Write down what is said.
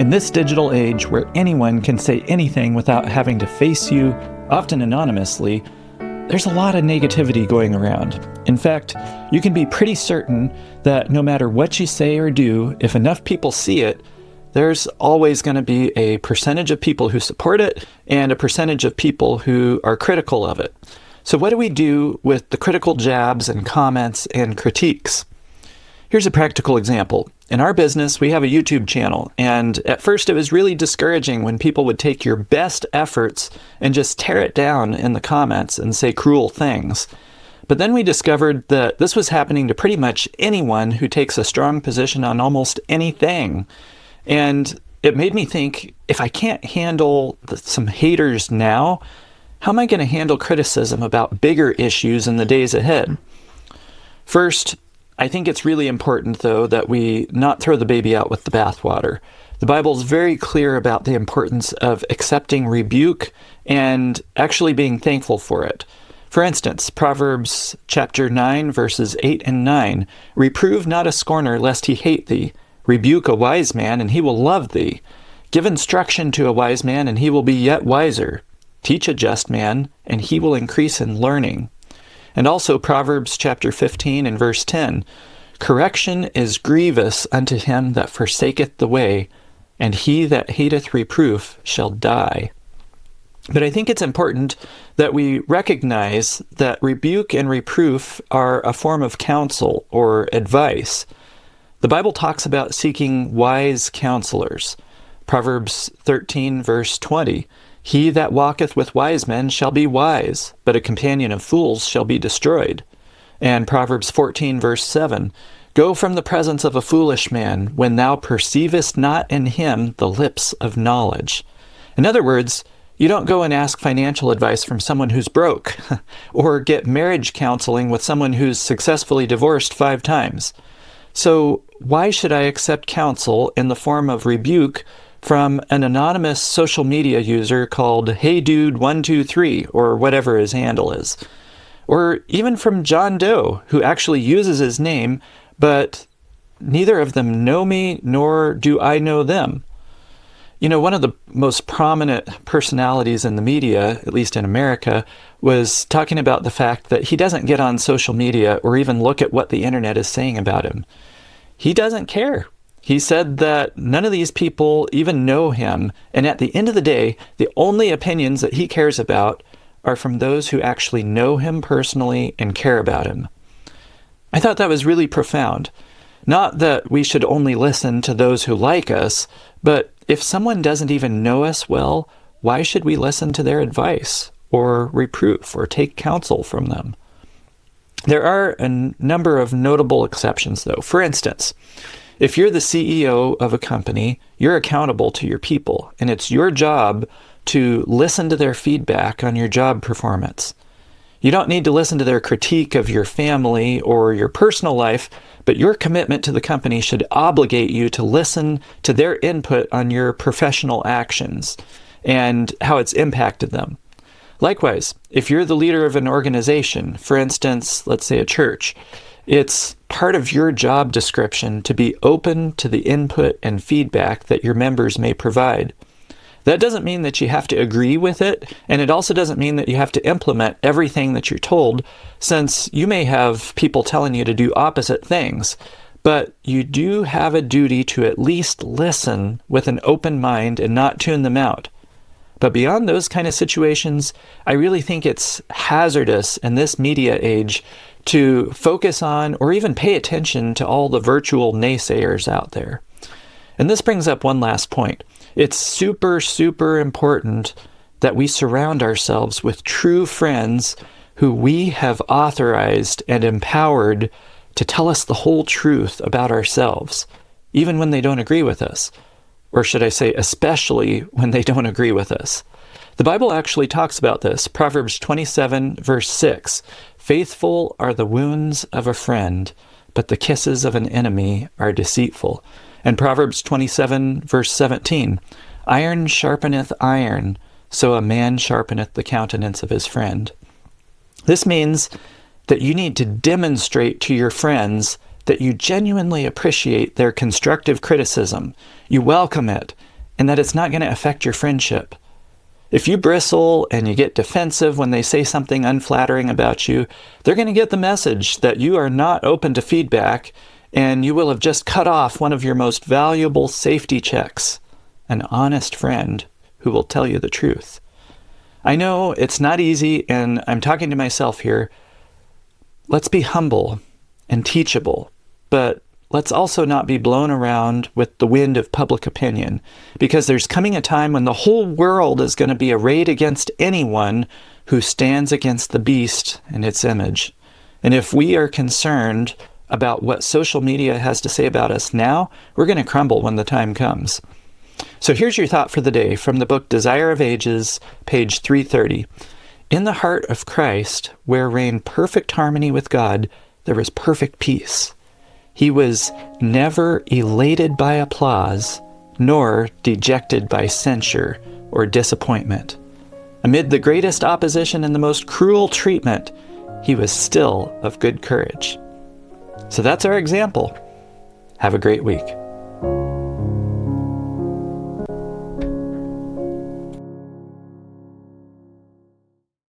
In this digital age where anyone can say anything without having to face you, often anonymously, there's a lot of negativity going around. In fact, you can be pretty certain that no matter what you say or do, if enough people see it, there's always going to be a percentage of people who support it and a percentage of people who are critical of it. So what do we do with the critical jabs and comments and critiques? Here's a practical example. In our business, we have a YouTube channel, and at first it was really discouraging when people would take your best efforts and just tear it down in the comments and say cruel things. But then we discovered that this was happening to pretty much anyone who takes a strong position on almost anything. And it made me think, if I can't handle some haters now, how am I going to handle criticism about bigger issues in the days ahead? First, I think it's really important, though, that we not throw the baby out with the bathwater. The Bible is very clear about the importance of accepting rebuke and actually being thankful for it. For instance, Proverbs chapter 9, verses 8 and 9, "Reprove not a scorner, lest he hate thee. Rebuke a wise man, and he will love thee. Give instruction to a wise man, and he will be yet wiser. Teach a just man, and he will increase in learning." And also Proverbs chapter 15 and verse 10, "Correction is grievous unto him that forsaketh the way, and he that hateth reproof shall die." But I think it's important that we recognize that rebuke and reproof are a form of counsel or advice. The Bible talks about seeking wise counselors. Proverbs 13 verse 20, "He that walketh with wise men shall be wise, but a companion of fools shall be destroyed." And Proverbs 14 verse 7, "Go from the presence of a foolish man when thou perceivest not in him the lips of knowledge." In other words, you don't go and ask financial advice from someone who's broke, or get marriage counseling with someone who's successfully divorced 5 times. So why should I accept counsel in the form of rebuke from an anonymous social media user called HeyDude123 or whatever his handle is? Or even from John Doe, who actually uses his name, but neither of them know me nor do I know them. You know, one of the most prominent personalities in the media, at least in America, was talking about the fact that he doesn't get on social media or even look at what the internet is saying about him. He doesn't care. He said that none of these people even know him, and at the end of the day, the only opinions that he cares about are from those who actually know him personally and care about him. I thought that was really profound. Not that we should only listen to those who like us, but if someone doesn't even know us well, why should we listen to their advice or reproof or take counsel from them? There are a number of notable exceptions, though. For instance, if you're the CEO of a company, you're accountable to your people, and it's your job to listen to their feedback on your job performance. You don't need to listen to their critique of your family or your personal life, but your commitment to the company should obligate you to listen to their input on your professional actions and how it's impacted them. Likewise, if you're the leader of an organization, for instance, let's say a church, it's part of your job description to be open to the input and feedback that your members may provide. That doesn't mean that you have to agree with it, and it also doesn't mean that you have to implement everything that you're told, since you may have people telling you to do opposite things. But you do have a duty to at least listen with an open mind and not tune them out. But beyond those kind of situations, I really think it's hazardous in this media age to focus on or even pay attention to all the virtual naysayers out there. And this brings up one last point. It's super, super important that we surround ourselves with true friends who we have authorized and empowered to tell us the whole truth about ourselves, even when they don't agree with us. Or should I say, especially when they don't agree with us. The Bible actually talks about this. Proverbs 27, verse 6, "Faithful are the wounds of a friend, but the kisses of an enemy are deceitful." And Proverbs 27, verse 17, "Iron sharpeneth iron, so a man sharpeneth the countenance of his friend." This means that you need to demonstrate to your friends that you genuinely appreciate their constructive criticism. You welcome it, and that it's not going to affect your friendship. If you bristle and you get defensive when they say something unflattering about you, they're going to get the message that you are not open to feedback, and you will have just cut off one of your most valuable safety checks, an honest friend who will tell you the truth. I know it's not easy, and I'm talking to myself here. Let's be humble and teachable, but let's also not be blown around with the wind of public opinion, because there's coming a time when the whole world is going to be arrayed against anyone who stands against the beast and its image. And if we are concerned about what social media has to say about us now, we're going to crumble when the time comes. So here's your thought for the day from the book Desire of Ages, page 330. In the heart of Christ, where reigned perfect harmony with God, there was perfect peace. He was never elated by applause, nor dejected by censure or disappointment. Amid the greatest opposition and the most cruel treatment, he was still of good courage. So that's our example. Have a great week.